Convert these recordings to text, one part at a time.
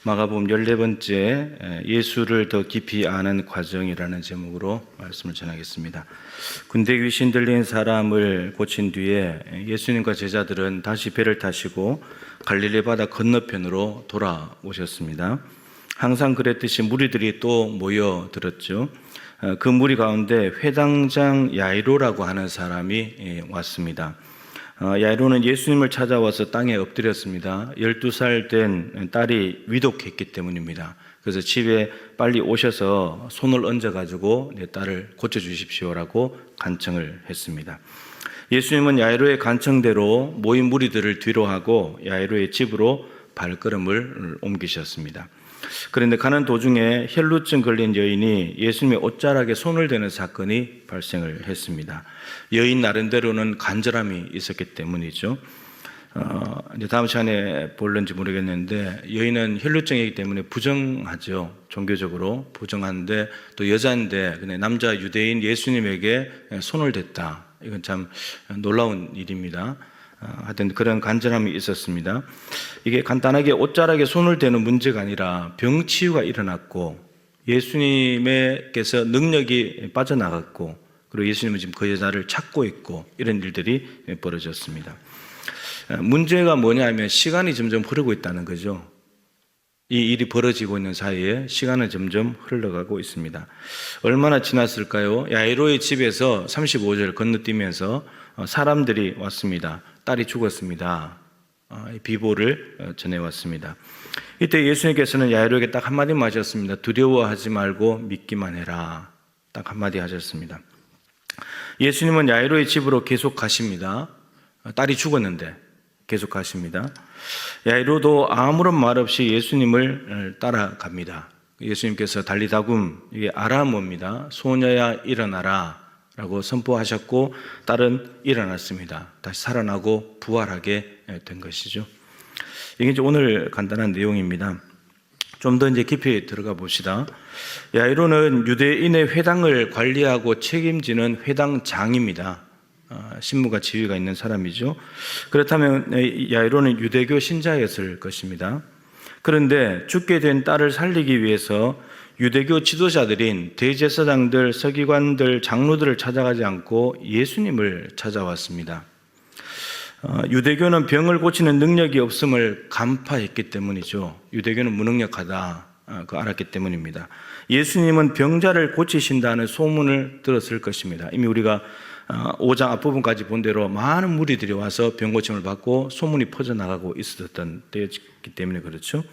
마가복음 14번째 예수를 더 깊이 아는 과정이라는 제목으로 말씀을 전하겠습니다. 군대 귀신 들린 사람을 고친 뒤에 예수님과 제자들은 다시 배를 타시고 갈릴리 바다 건너편으로 돌아오셨습니다. 항상 그랬듯이 무리들이 또 모여들었죠. 그 무리 가운데 회당장 야이로라고 하는 사람이 왔습니다. 야이로는 예수님을 찾아와서 땅에 엎드렸습니다. 12살 된 딸이 위독했기 때문입니다. 그래서 집에 빨리 오셔서 손을 얹어가지고 내 딸을 고쳐주십시오라고 간청을 했습니다. 예수님은 야이로의 간청대로 모인 무리들을 뒤로하고 야이로의 집으로 발걸음을 옮기셨습니다. 그런데 가는 도중에 혈루증 걸린 여인이 예수님의 옷자락에 손을 대는 사건이 발생을 했습니다. 여인 나름대로는 간절함이 있었기 때문이죠. 이제 다음 시간에 볼는지 모르겠는데 여인은 혈루증이기 때문에 부정하죠. 종교적으로 부정한데 또 여자인데 근데 남자 유대인 예수님에게 손을 댔다. 이건 참 놀라운 일입니다. 하여튼 그런 간절함이 있었습니다. 이게 간단하게 옷자락에 손을 대는 문제가 아니라 병치유가 일어났고 예수님께서 능력이 빠져나갔고 그리고 예수님은 지금 그 여자를 찾고 있고 이런 일들이 벌어졌습니다. 문제가 뭐냐면 시간이 점점 흐르고 있다는 거죠. 이 일이 벌어지고 있는 사이에 시간은 점점 흘러가고 있습니다. 얼마나 지났을까요? 야이로의 집에서 35절 건너뛰면서 사람들이 왔습니다. 딸이 죽었습니다. 비보를 전해왔습니다. 이때 예수님께서는 야이로에게 딱 한마디만 하셨습니다. 두려워하지 말고 믿기만 해라. 딱 한마디 하셨습니다. 예수님은 야이로의 집으로 계속 가십니다. 딸이 죽었는데 계속 가십니다. 야이로도 아무런 말 없이 예수님을 따라갑니다. 예수님께서 달리다굼, 이게 아람어입니다. 소녀야 일어나라 라고 선포하셨고 딸은 일어났습니다. 다시 살아나고 부활하게 된 것이죠. 이게 이제 오늘 간단한 내용입니다. 좀 더 이제 깊이 들어가 봅시다. 야이로는 유대인의 회당을 관리하고 책임지는 회당장입니다. 신무가 지위가 있는 사람이죠. 그렇다면 야이로는 유대교 신자였을 것입니다. 그런데 죽게 된 딸을 살리기 위해서 유대교 지도자들인 대제사장들, 서기관들, 장로들을 찾아가지 않고 예수님을 찾아왔습니다. 유대교는 병을 고치는 능력이 없음을 간파했기 때문이죠. 유대교는 무능력하다, 그거 알았기 때문입니다. 예수님은 병자를 고치신다는 소문을 들었을 것입니다. 이미 우리가 5장 앞부분까지 본 대로 많은 무리들이 와서 병 고침을 받고 소문이 퍼져나가고 있었던 때였기 때문에 그렇죠.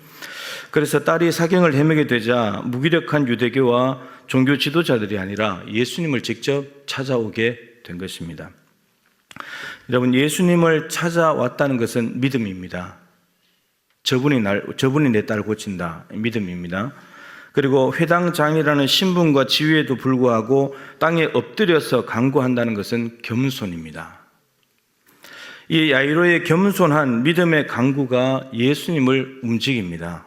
그래서 딸이 사경을 헤매게 되자 무기력한 유대교와 종교 지도자들이 아니라 예수님을 직접 찾아오게 된 것입니다. 여러분, 예수님을 찾아왔다는 것은 믿음입니다. 저분이 내 딸을 고친다. 믿음입니다. 그리고 회당장이라는 신분과 지위에도 불구하고 땅에 엎드려서 간구한다는 것은 겸손입니다. 이 야이로의 겸손한 믿음의 간구가 예수님을 움직입니다.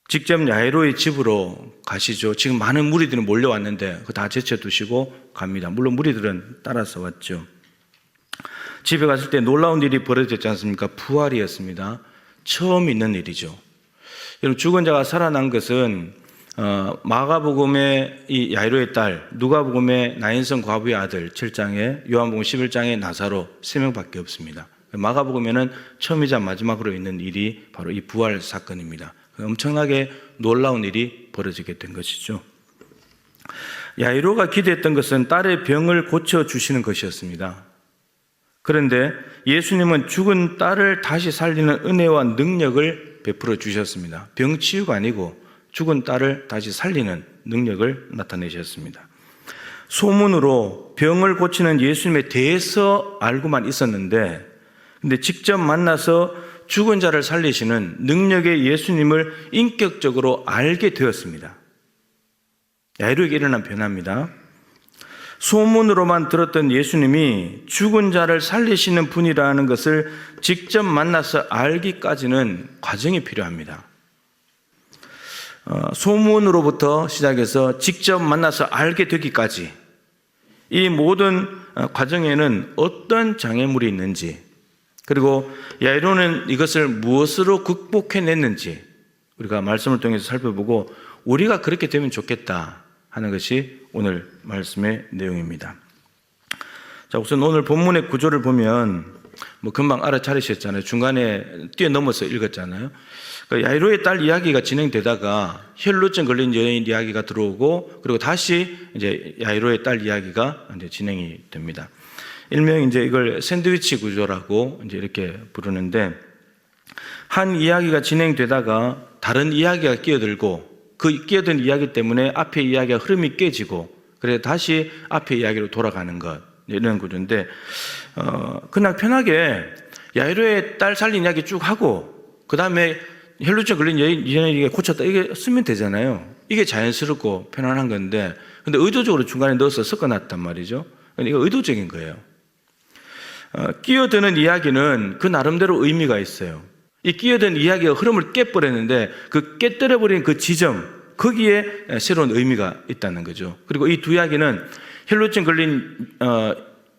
직접 야이로의 집으로 가시죠. 지금 많은 무리들이 몰려왔는데 그거 다 제쳐두시고 갑니다. 물론 무리들은 따라서 왔죠. 집에 갔을 때 놀라운 일이 벌어졌지 않습니까? 부활이었습니다. 처음 있는 일이죠. 여러분, 죽은 자가 살아난 것은 마가복음의 이 야이로의 딸, 누가복음의 나인성 과부의 아들 7장에, 요한복음 11장의 나사로 3명밖에 없습니다. 마가복음에는 처음이자 마지막으로 있는 일이 바로 이 부활 사건입니다. 엄청나게 놀라운 일이 벌어지게 된 것이죠. 야이로가 기대했던 것은 딸의 병을 고쳐주시는 것이었습니다. 그런데 예수님은 죽은 딸을 다시 살리는 은혜와 능력을 베풀어 주셨습니다. 병치유가 아니고 죽은 딸을 다시 살리는 능력을 나타내셨습니다. 소문으로 병을 고치는 예수님에 대해서 알고만 있었는데 근데 직접 만나서 죽은 자를 살리시는 능력의 예수님을 인격적으로 알게 되었습니다. 야이로에게 일어난 변화입니다. 소문으로만 들었던 예수님이 죽은 자를 살리시는 분이라는 것을 직접 만나서 알기까지는 과정이 필요합니다. 소문으로부터 시작해서 직접 만나서 알게 되기까지 이 모든 과정에는 어떤 장애물이 있는지 그리고 야이로는 이것을 무엇으로 극복해냈는지 우리가 말씀을 통해서 살펴보고 우리가 그렇게 되면 좋겠다 하는 것이 오늘 말씀의 내용입니다. 자, 우선 오늘 본문의 구조를 보면 금방 알아차리셨잖아요. 중간에 뛰어넘어서 읽었잖아요. 야이로의 딸 이야기가 진행되다가 혈루증 걸린 여인 이야기가 들어오고, 그리고 다시 이제 야이로의 딸 이야기가 이제 진행이 됩니다. 일명 이제 이걸 샌드위치 구조라고 이제 이렇게 부르는데, 한 이야기가 진행되다가 다른 이야기가 끼어들고, 그 끼어든 이야기 때문에 앞에 이야기가 흐름이 깨지고, 그래서 다시 앞에 이야기로 돌아가는 것, 이런 구조인데, 그냥 편하게 야이로의 딸 살린 이야기 쭉 하고, 그 다음에 혈루증 걸린 여인에게 고쳤다, 이게 쓰면 되잖아요. 이게 자연스럽고 편안한 건데, 근데 의도적으로 중간에 넣어서 섞어놨단 말이죠. 이거 의도적인 거예요. 끼어드는 이야기는 그 나름대로 의미가 있어요. 이 끼어든 이야기가 흐름을 깨버렸는데, 그 깨뜨려버린 그 지점, 거기에 새로운 의미가 있다는 거죠. 그리고 이 두 이야기는 혈루증 걸린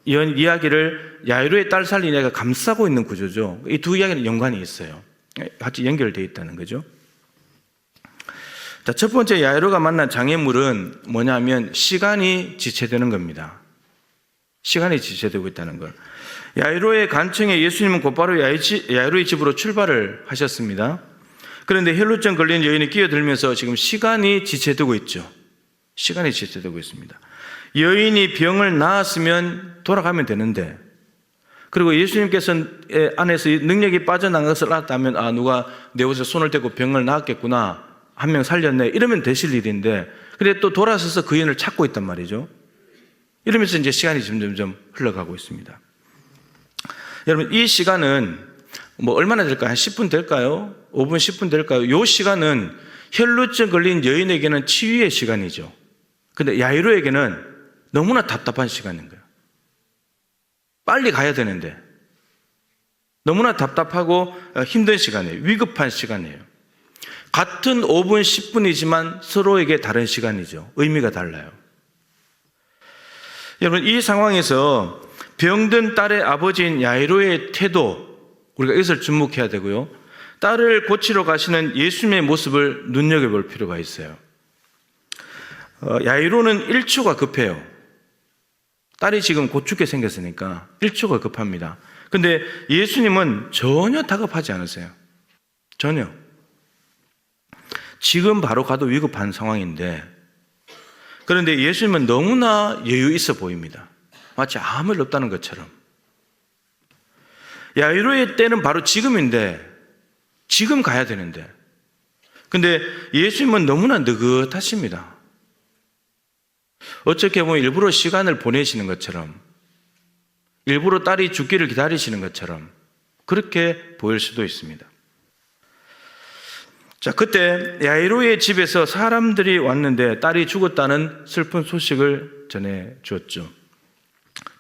여인 이야기를 야이로의 딸 살린 이야기가 감싸고 있는 구조죠. 이 두 이야기는 연관이 있어요. 같이 연결되어 있다는 거죠. 자, 첫 번째 야이로가 만난 장애물은 뭐냐면 시간이 지체되는 겁니다. 시간이 지체되고 있다는 것. 야이로의 간청에 예수님은 곧바로 야이로의 집으로 출발을 하셨습니다. 그런데 혈루증 걸린 여인이 끼어들면서 지금 시간이 지체되고 있죠. 시간이 지체되고 있습니다. 여인이 병을 나았으면 돌아가면 되는데, 그리고 예수님께서 안에서 능력이 빠져나간 것을 알았다면, 누가 내 옷에 손을 대고 병을 나았겠구나, 한 명 살렸네, 이러면 되실 일인데, 근데 또 돌아서서 그 여인을 찾고 있단 말이죠. 이러면서 이제 시간이 점점 흘러가고 있습니다. 여러분, 이 시간은 얼마나 될까요? 한 10분 될까요? 5분, 10분 될까요? 이 시간은 혈루증 걸린 여인에게는 치유의 시간이죠. 근데 야이로에게는 너무나 답답한 시간인 거예요. 빨리 가야 되는데 너무나 답답하고 힘든 시간이에요. 위급한 시간이에요. 같은 5분, 10분이지만 서로에게 다른 시간이죠. 의미가 달라요. 여러분, 이 상황에서 병든 딸의 아버지인 야이로의 태도, 우리가 이것을 주목해야 되고요. 딸을 고치러 가시는 예수님의 모습을 눈여겨볼 필요가 있어요. 야이로는 1초가 급해요. 딸이 지금 곧 죽게 생겼으니까 1초가 급합니다. 근데 예수님은 전혀 다급하지 않으세요. 전혀. 지금 바로 가도 위급한 상황인데, 그런데 예수님은 너무나 여유 있어 보입니다. 마치 아무 일 없다는 것처럼. 야이로의 때는 바로 지금인데, 지금 가야 되는데, 근데 예수님은 너무나 느긋하십니다. 어떻게 보면 일부러 시간을 보내시는 것처럼, 일부러 딸이 죽기를 기다리시는 것처럼 그렇게 보일 수도 있습니다. 자, 그때 야이로의 집에서 사람들이 왔는데 딸이 죽었다는 슬픈 소식을 전해 주었죠.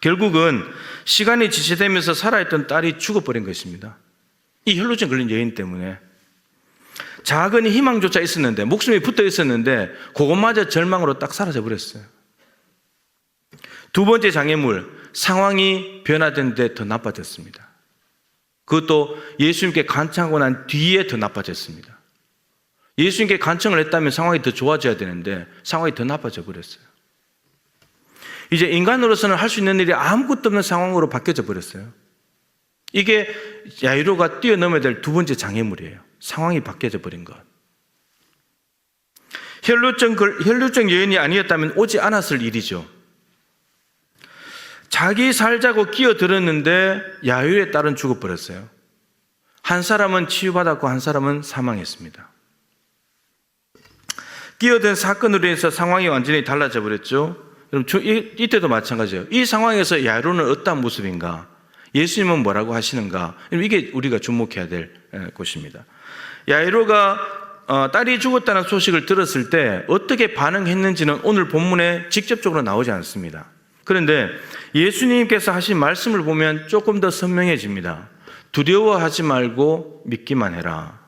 결국은 시간이 지체되면서 살아있던 딸이 죽어버린 것입니다. 이 혈루증 걸린 여인 때문에. 작은 희망조차 있었는데, 목숨이 붙어 있었는데 그것마저 절망으로 딱 사라져 버렸어요. 두 번째 장애물, 상황이 변화된 데 더 나빠졌습니다. 그것도 예수님께 간청하고 난 뒤에 더 나빠졌습니다. 예수님께 간청을 했다면 상황이 더 좋아져야 되는데 상황이 더 나빠져 버렸어요. 이제 인간으로서는 할 수 있는 일이 아무것도 없는 상황으로 바뀌어져 버렸어요. 이게 야이로가 뛰어넘어야 될 두 번째 장애물이에요. 상황이 바뀌어져 버린 것. 혈루증 여인이 아니었다면 오지 않았을 일이죠. 자기 살자고 끼어들었는데 야이로의 딸은 죽어버렸어요. 한 사람은 치유받았고 한 사람은 사망했습니다. 끼어든 사건으로 인해서 상황이 완전히 달라져 버렸죠. 이때도 마찬가지예요. 이 상황에서 야이로는 어떤 모습인가? 예수님은 뭐라고 하시는가? 이게 우리가 주목해야 될 것입니다. 야이로가 딸이 죽었다는 소식을 들었을 때 어떻게 반응했는지는 오늘 본문에 직접적으로 나오지 않습니다. 그런데 예수님께서 하신 말씀을 보면 조금 더 선명해집니다. 두려워하지 말고 믿기만 해라.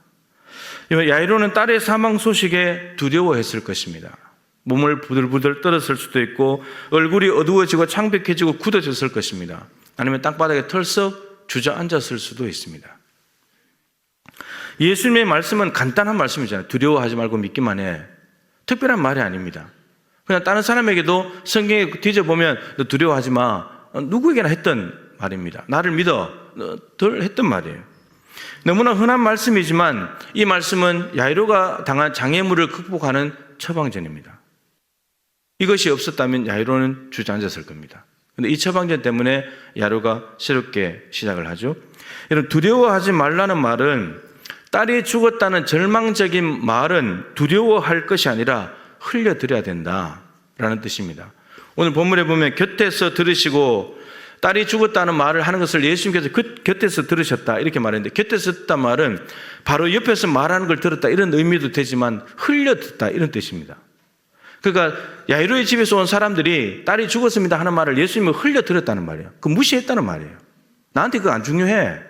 야이로는 딸의 사망 소식에 두려워했을 것입니다. 몸을 부들부들 떨었을 수도 있고 얼굴이 어두워지고 창백해지고 굳어졌을 것입니다. 아니면 땅바닥에 털썩 주저앉았을 수도 있습니다. 예수님의 말씀은 간단한 말씀이잖아요. 두려워하지 말고 믿기만 해. 특별한 말이 아닙니다. 그냥 다른 사람에게도 성경에 뒤져보면 너 두려워하지 마. 누구에게나 했던 말입니다. 나를 믿어. 덜 했던 말이에요. 너무나 흔한 말씀이지만 이 말씀은 야이로가 당한 장애물을 극복하는 처방전입니다. 이것이 없었다면 야이로는 주저앉았을 겁니다. 그런데 이 처방전 때문에 야이로가 새롭게 시작을 하죠. 여러분, 두려워하지 말라는 말은 딸이 죽었다는 절망적인 말은 두려워할 것이 아니라 흘려드려야 된다라는 뜻입니다. 오늘 본문에 보면 곁에서 들으시고 딸이 죽었다는 말을 하는 것을 예수님께서 곁에서 들으셨다 이렇게 말했는데, 곁에서 듣다 말은 바로 옆에서 말하는 걸 들었다 이런 의미도 되지만 흘려듣다 이런 뜻입니다. 그러니까 야이로의 집에서 온 사람들이 딸이 죽었습니다 하는 말을 예수님은 흘려들었다는 말이에요. 그 무시했다는 말이에요. 나한테 그거 안 중요해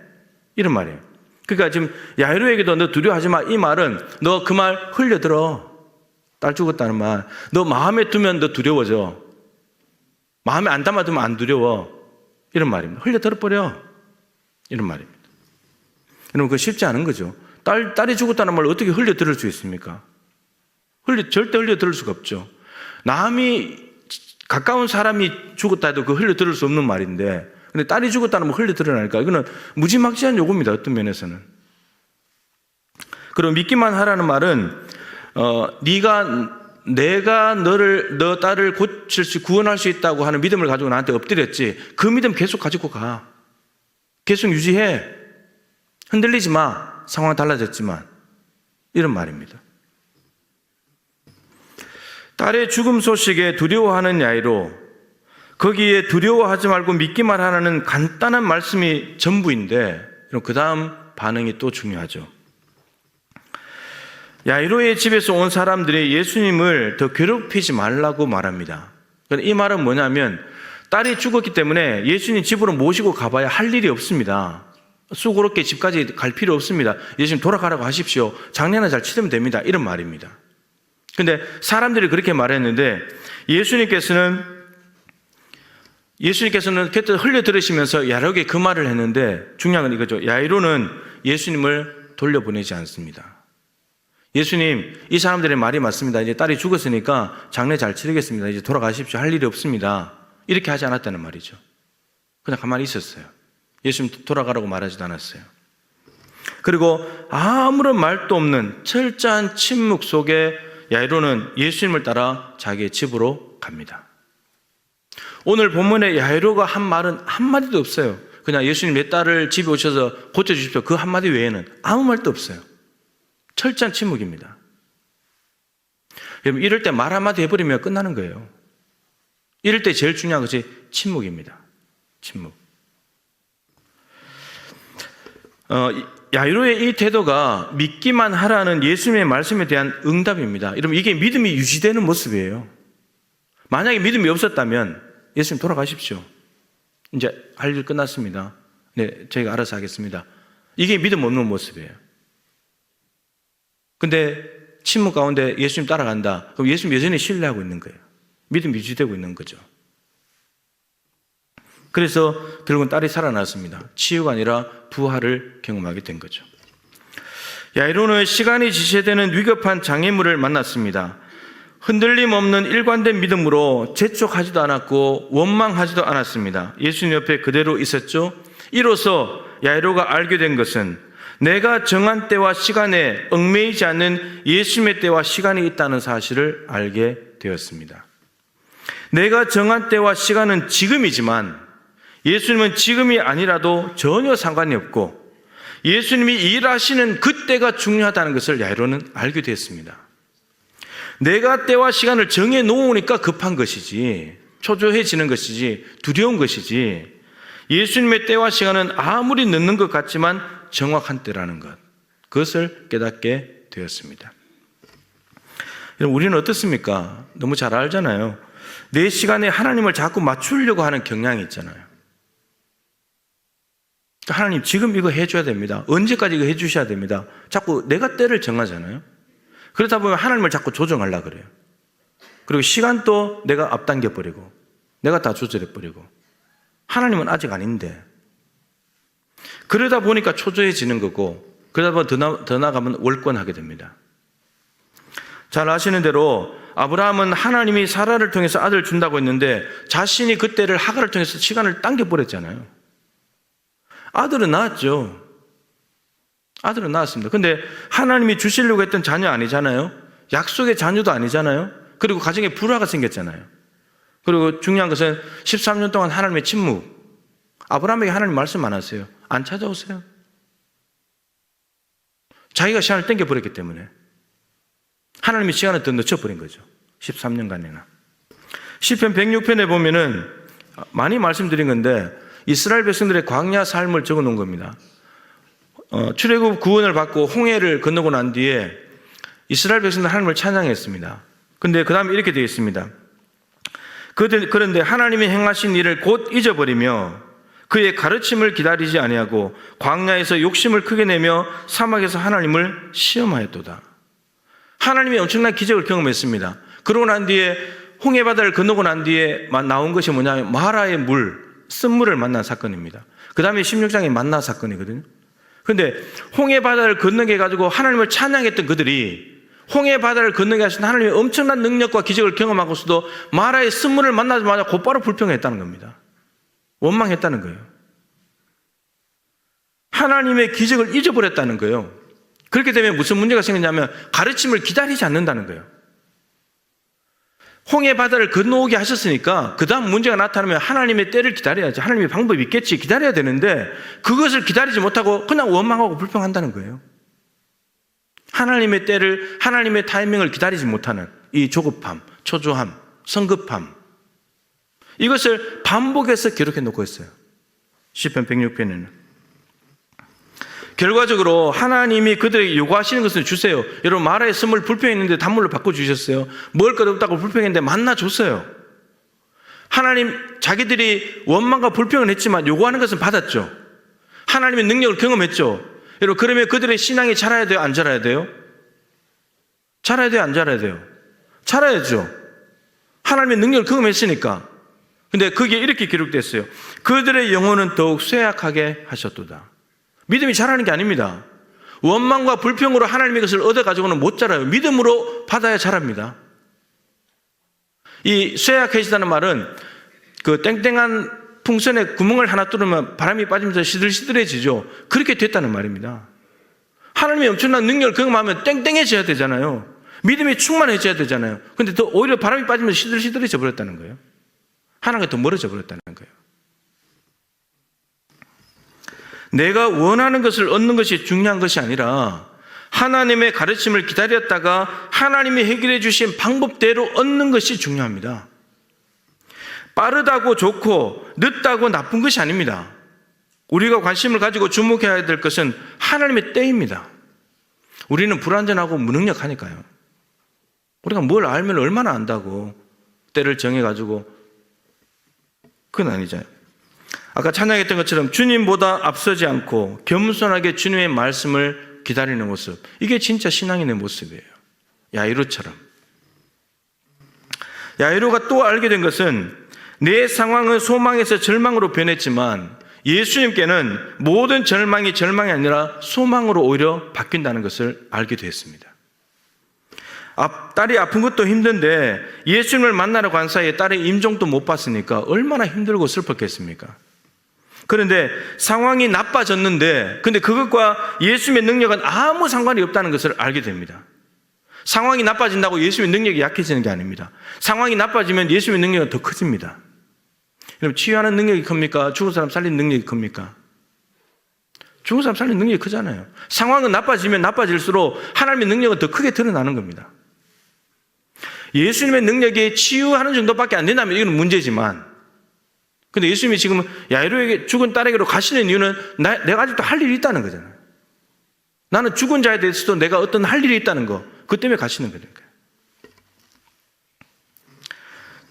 이런 말이에요. 그러니까 지금 야이로에게도 너 두려워하지 마 이 말은 너 그 말 흘려들어. 딸 죽었다는 말 너 마음에 두면 너 두려워져. 마음에 안 담아두면 안 두려워 이런 말입니다. 흘려들어버려 이런 말입니다. 여러분, 그거 쉽지 않은 거죠. 딸이 죽었다는 말을 어떻게 흘려들을 수 있습니까? 절대 흘려들을 수가 없죠. 남이 가까운 사람이 죽었다 해도 그 흘려들을 수 없는 말인데, 근데 딸이 죽었다는 말 흘려들으라니까 이거는 무지막지한 요구입니다. 어떤 면에서는. 그리고 믿기만 하라는 말은 내가 너 딸을 고칠 수 구원할 수 있다고 하는 믿음을 가지고 나한테 엎드렸지, 그 믿음 계속 가지고 가. 계속 유지해. 흔들리지 마. 상황 달라졌지만 이런 말입니다. 딸의 죽음 소식에 두려워하는 야이로, 거기에 두려워하지 말고 믿기만 하라는 간단한 말씀이 전부인데 그 다음 반응이 또 중요하죠. 야이로의 집에서 온 사람들이 예수님을 더 괴롭히지 말라고 말합니다. 이 말은 뭐냐면 딸이 죽었기 때문에 예수님 집으로 모시고 가봐야 할 일이 없습니다. 수고롭게 집까지 갈 필요 없습니다. 예수님 돌아가라고 하십시오. 장례나 잘 치르면 됩니다. 이런 말입니다. 근데 사람들이 그렇게 말했는데 예수님께서는 곁에 흘려 들으시면서 야이로에게 그 말을 했는데 중요한 건 이거죠. 야이로는 예수님을 돌려보내지 않습니다. 예수님, 이 사람들의 말이 맞습니다. 이제 딸이 죽었으니까 장례 잘 치르겠습니다. 이제 돌아가십시오. 할 일이 없습니다. 이렇게 하지 않았다는 말이죠. 그냥 가만히 있었어요. 예수님 돌아가라고 말하지도 않았어요. 그리고 아무런 말도 없는 철저한 침묵 속에 야이로는 예수님을 따라 자기의 집으로 갑니다. 오늘 본문에 야이로가 한 말은 한마디도 없어요. 그냥 예수님 내 딸을 집에 오셔서 고쳐주십시오. 그 한마디 외에는 아무 말도 없어요. 철저한 침묵입니다. 여러분, 이럴 때 말 한마디 해버리면 끝나는 거예요. 이럴 때 제일 중요한 것이 침묵입니다. 침묵. 야이로의 이 태도가 믿기만 하라는 예수님의 말씀에 대한 응답입니다. 여러분, 이게 믿음이 유지되는 모습이에요. 만약에 믿음이 없었다면 예수님 돌아가십시오. 이제 할 일 끝났습니다. 네, 저희가 알아서 하겠습니다. 이게 믿음 없는 모습이에요. 근데 침묵 가운데 예수님 따라간다. 그럼 예수님 여전히 신뢰하고 있는 거예요. 믿음이 유지되고 있는 거죠. 그래서 결국은 딸이 살아났습니다. 치유가 아니라 부활을 경험하게 된 거죠. 야이로는 시간이 지체되는 위급한 장애물을 만났습니다. 흔들림 없는 일관된 믿음으로 재촉하지도 않았고 원망하지도 않았습니다. 예수님 옆에 그대로 있었죠. 이로써 야이로가 알게 된 것은 내가 정한 때와 시간에 얽매이지 않는 예수님의 때와 시간이 있다는 사실을 알게 되었습니다. 내가 정한 때와 시간은 지금이지만 예수님은 지금이 아니라도 전혀 상관이 없고 예수님이 일하시는 그때가 중요하다는 것을 야이로는 알게 됐습니다. 내가 때와 시간을 정해 놓으니까 급한 것이지, 초조해지는 것이지, 두려운 것이지, 예수님의 때와 시간은 아무리 늦는 것 같지만 정확한 때라는 것, 그것을 깨닫게 되었습니다. 여러분, 우리는 어떻습니까? 너무 잘 알잖아요. 내 시간에 하나님을 자꾸 맞추려고 하는 경향이 있잖아요. 하나님 지금 이거 해줘야 됩니다. 언제까지 이거 해주셔야 됩니다. 자꾸 내가 때를 정하잖아요. 그러다 보면 하나님을 자꾸 조정하려고 그래요. 그리고 시간도 내가 앞당겨버리고 내가 다 조절해버리고 하나님은 아직 아닌데, 그러다 보니까 초조해지는 거고 그러다 보면 더 나가면 월권하게 됩니다. 잘 아시는 대로 아브라함은 하나님이 사라를 통해서 아들을 준다고 했는데 자신이 그때를 하가를 통해서 시간을 당겨버렸잖아요. 아들은 낳았죠. 아들은 낳았습니다. 근데 하나님이 주시려고 했던 자녀 아니잖아요. 약속의 자녀도 아니잖아요. 그리고 가정에 불화가 생겼잖아요. 그리고 중요한 것은 13년 동안 하나님의 침묵. 아브라함에게 하나님 말씀 안 하세요. 안 찾아오세요. 자기가 시간을 당겨버렸기 때문에 하나님이 시간을 더 늦춰버린 거죠. 13년간이나. 시편 106편에 보면은 많이 말씀드린 건데 이스라엘 백성들의 광야 삶을 적어 놓은 겁니다. 출애굽 구원을 받고 홍해를 건너고 난 뒤에 이스라엘 백성들 하나님을 찬양했습니다. 근데 그 다음에 이렇게 되어 있습니다. 그런데 하나님이 행하신 일을 곧 잊어버리며 그의 가르침을 기다리지 아니하고 광야에서 욕심을 크게 내며 사막에서 하나님을 시험하였도다. 하나님이 엄청난 기적을 경험했습니다. 그러고 난 뒤에 홍해바다를 건너고 난 뒤에 나온 것이 뭐냐면 마라의 물, 쓴물을 만난 사건입니다. 그 다음에 16장에 만나 사건이거든요. 그런데 홍해바다를 건너게 해가지고 하나님을 찬양했던 그들이 홍해바다를 건너게 하신 하나님의 엄청난 능력과 기적을 경험하고서도 마라의 쓴물을 만나자마자 곧바로 불평했다는 겁니다. 원망했다는 거예요. 하나님의 기적을 잊어버렸다는 거예요. 그렇게 되면 무슨 문제가 생기냐면 가르침을 기다리지 않는다는 거예요. 홍해바다를 건너오게 하셨으니까 그 다음 문제가 나타나면 하나님의 때를 기다려야지. 하나님의 방법이 있겠지. 기다려야 되는데 그것을 기다리지 못하고 그냥 원망하고 불평한다는 거예요. 하나님의 때를, 하나님의 타이밍을 기다리지 못하는 이 조급함, 초조함, 성급함, 이것을 반복해서 기록해 놓고 있어요. 시편 106편에는. 결과적으로 하나님이 그들에게 요구하시는 것을 주세요. 여러분 마라의 쓴물 불평했는데 단물로 바꿔주셨어요. 먹을 것 없다고 불평했는데 만나 줬어요. 하나님 자기들이 원망과 불평을 했지만 요구하는 것은 받았죠. 하나님의 능력을 경험했죠. 여러분 그러면 그들의 신앙이 자라야 돼요? 안 자라야 돼요? 자라야 돼요? 안 자라야 돼요? 자라야죠. 하나님의 능력을 경험했으니까. 근데 그게 이렇게 기록됐어요. 그들의 영혼은 더욱 쇠약하게 하셨도다. 믿음이 자라는 게 아닙니다. 원망과 불평으로 하나님의 것을 얻어가지고는 못 자라요. 믿음으로 받아야 자랍니다. 이 쇠약해지다는 말은 그 땡땡한 풍선에 구멍을 하나 뚫으면 바람이 빠지면서 시들시들해지죠. 그렇게 됐다는 말입니다. 하나님의 엄청난 능력을 경험하면 땡땡해져야 되잖아요. 믿음이 충만해져야 되잖아요. 근데 더 오히려 바람이 빠지면서 시들시들해져 버렸다는 거예요. 하나님과 더 멀어져 버렸다는 거예요. 내가 원하는 것을 얻는 것이 중요한 것이 아니라 하나님의 가르침을 기다렸다가 하나님이 해결해 주신 방법대로 얻는 것이 중요합니다. 빠르다고 좋고 늦다고 나쁜 것이 아닙니다. 우리가 관심을 가지고 주목해야 될 것은 하나님의 때입니다. 우리는 불완전하고 무능력하니까요. 우리가 뭘 알면 얼마나 안다고 때를 정해가지고 그건 아니잖아요. 아까 찬양했던 것처럼 주님보다 앞서지 않고 겸손하게 주님의 말씀을 기다리는 모습, 이게 진짜 신앙인의 모습이에요. 야이로처럼. 야이로가 또 알게 된 것은 내 상황은 소망에서 절망으로 변했지만 예수님께는 모든 절망이 아니라 소망으로 오히려 바뀐다는 것을 알게 되었습니다. 딸이 아픈 것도 힘든데 예수님을 만나러 간 사이에 딸의 임종도 못 봤으니까 얼마나 힘들고 슬펐겠습니까? 그런데 상황이 나빠졌는데 근데 그것과 예수님의 능력은 아무 상관이 없다는 것을 알게 됩니다. 상황이 나빠진다고 예수님의 능력이 약해지는 게 아닙니다. 상황이 나빠지면 예수님의 능력은 더 커집니다. 여러분 치유하는 능력이 큽니까? 죽은 사람 살리는 능력이 큽니까? 죽은 사람 살리는 능력이 크잖아요. 상황은 나빠지면 나빠질수록 하나님의 능력은 더 크게 드러나는 겁니다. 예수님의 능력이 치유하는 정도밖에 안 된다면 이건 문제지만 근데 예수님이 지금 야이로에게 죽은 딸에게로 가시는 이유는 내가 아직도 할 일이 있다는 거잖아요. 나는 죽은 자에 대해서도 내가 어떤 할 일이 있다는 거, 그 때문에 가시는 거니까요.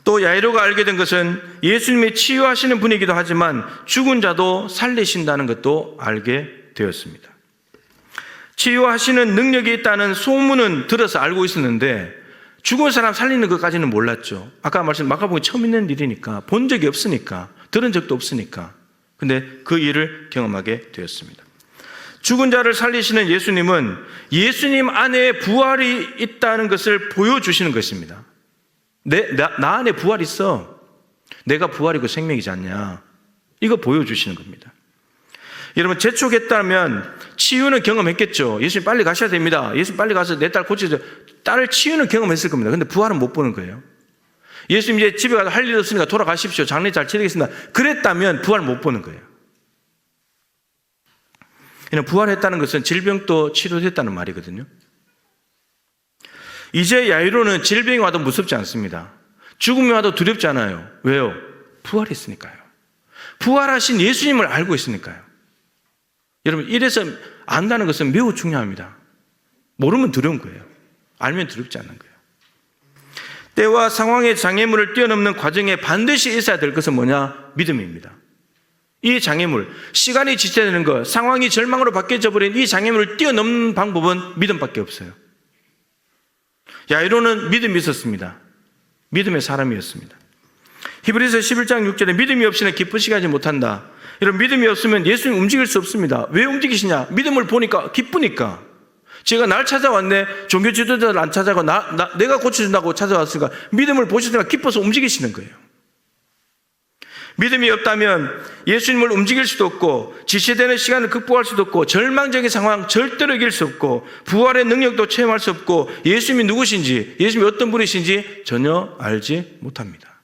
또 야이로가 알게 된 것은 예수님이 치유하시는 분이기도 하지만 죽은 자도 살리신다는 것도 알게 되었습니다. 치유하시는 능력이 있다는 소문은 들어서 알고 있었는데 죽은 사람 살리는 것까지는 몰랐죠. 아까 말씀 마가복음이 처음 있는 일이니까 본 적이 없으니까 들은 적도 없으니까 근데 그 일을 경험하게 되었습니다. 죽은 자를 살리시는 예수님은 예수님 안에 부활이 있다는 것을 보여주시는 것입니다. 나 안에 부활이 있어. 내가 부활이고 생명이지 않냐. 이거 보여주시는 겁니다. 여러분, 재촉했다면 치유는 경험했겠죠. 예수님 빨리 가셔야 됩니다. 예수님 빨리 가서 내 딸 고쳐줘. 딸을 치유는 경험했을 겁니다. 근데 부활은 못 보는 거예요. 예수님 이제 집에 가서 할 일 없으니까 돌아가십시오. 장례 잘 치르겠습니다. 그랬다면 부활 못 보는 거예요. 그냥 부활했다는 것은 질병도 치료됐다는 말이거든요. 이제 야이로는 질병이 와도 무섭지 않습니다. 죽음이 와도 두렵지 않아요. 왜요? 부활했으니까요. 부활하신 예수님을 알고 있으니까요. 여러분, 이래서 안다는 것은 매우 중요합니다. 모르면 두려운 거예요. 알면 두렵지 않는 거예요. 때와 상황의 장애물을 뛰어넘는 과정에 반드시 있어야 될 것은 뭐냐? 믿음입니다. 이 장애물, 시간이 지체되는 것, 상황이 절망으로 바뀌어져 버린 이 장애물을 뛰어넘는 방법은 믿음밖에 없어요. 야이로는 믿음이 있었습니다. 믿음의 사람이었습니다. 히브리서 11장 6절에 믿음이 없이는 기쁘시게 하지 못한다. 이런 믿음이 없으면 예수님 움직일 수 없습니다. 왜 움직이시냐? 믿음을 보니까 기쁘니까. 제가 날 찾아왔네. 종교 지도자를 안 찾아가고 내가 고쳐준다고 찾아왔으니까 믿음을 보시니까 기뻐서 움직이시는 거예요. 믿음이 없다면 예수님을 움직일 수도 없고 지체되는 시간을 극복할 수도 없고 절망적인 상황 절대로 이길 수 없고 부활의 능력도 체험할 수 없고 예수님이 누구신지 예수님이 어떤 분이신지 전혀 알지 못합니다.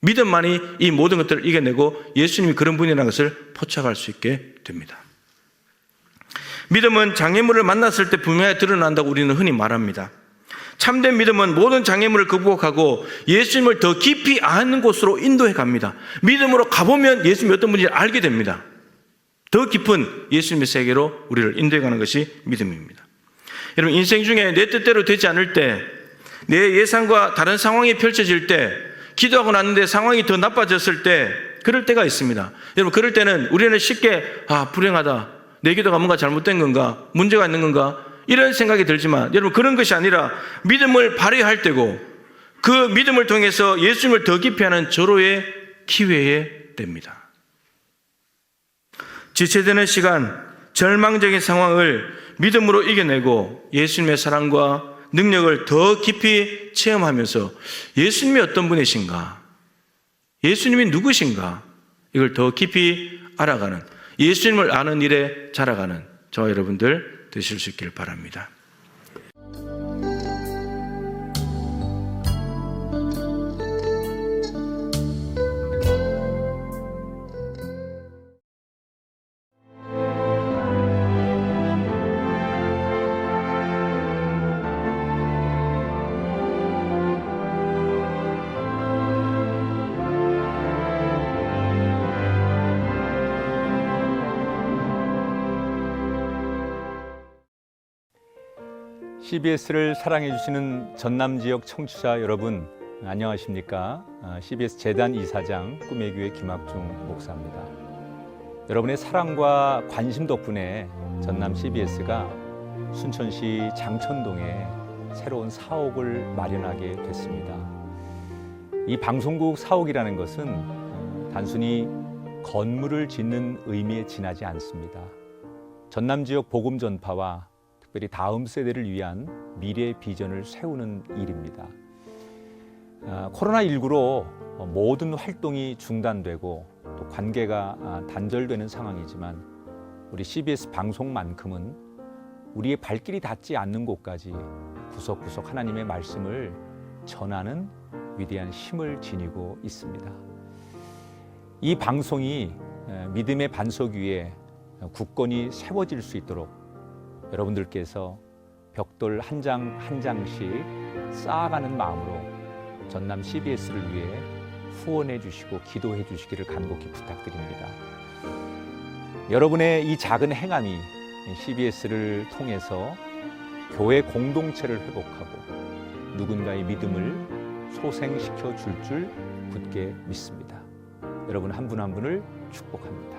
믿음만이 이 모든 것들을 이겨내고 예수님이 그런 분이라는 것을 포착할 수 있게 됩니다. 믿음은 장애물을 만났을 때 분명히 드러난다고 우리는 흔히 말합니다. 참된 믿음은 모든 장애물을 극복하고 예수님을 더 깊이 아는 곳으로 인도해 갑니다. 믿음으로 가보면 예수님이 어떤 분인지 알게 됩니다. 더 깊은 예수님의 세계로 우리를 인도해 가는 것이 믿음입니다. 여러분, 인생 중에 내 뜻대로 되지 않을 때, 내 예상과 다른 상황이 펼쳐질 때, 기도하고 났는데 상황이 더 나빠졌을 때, 그럴 때가 있습니다. 여러분, 그럴 때는 우리는 쉽게 불행하다, 내 기도가 뭔가 잘못된 건가, 문제가 있는 건가, 이런 생각이 들지만 여러분, 그런 것이 아니라 믿음을 발휘할 때고 그 믿음을 통해서 예수님을 더 깊이 하는 절호의 기회에 됩니다. 지체되는 시간, 절망적인 상황을 믿음으로 이겨내고 예수님의 사랑과 능력을 더 깊이 체험하면서 예수님이 어떤 분이신가, 예수님이 누구신가, 이걸 더 깊이 알아가는, 예수님을 아는 일에 자라가는 저와 여러분들 되실 수 있기를 바랍니다. CBS를 사랑해 주시는 전남 지역 청취자 여러분, 안녕하십니까? CBS 재단 이사장 꿈의 교회 김학중 목사입니다. 여러분의 사랑과 관심 덕분에 전남 CBS가 순천시 장천동에 새로운 사옥을 마련하게 됐습니다. 이 방송국 사옥이라는 것은 단순히 건물을 짓는 의미에 지나지 않습니다. 전남 지역 복음 전파와 특별히 다음 세대를 위한 미래 비전을 세우는 일입니다. 코로나19로 모든 활동이 중단되고 또 관계가 단절되는 상황이지만 우리 CBS 방송만큼은 우리의 발길이 닿지 않는 곳까지 구석구석 하나님의 말씀을 전하는 위대한 힘을 지니고 있습니다. 이 방송이 믿음의 반석 위에 굳건히 세워질 수 있도록 여러분들께서 벽돌 한 장 한 장씩 쌓아가는 마음으로 전남 CBS를 위해 후원해 주시고 기도해 주시기를 간곡히 부탁드립니다. 여러분의 이 작은 행함이 CBS를 통해서 교회 공동체를 회복하고 누군가의 믿음을 소생시켜 줄 굳게 믿습니다. 여러분 한 분 한 분을 축복합니다.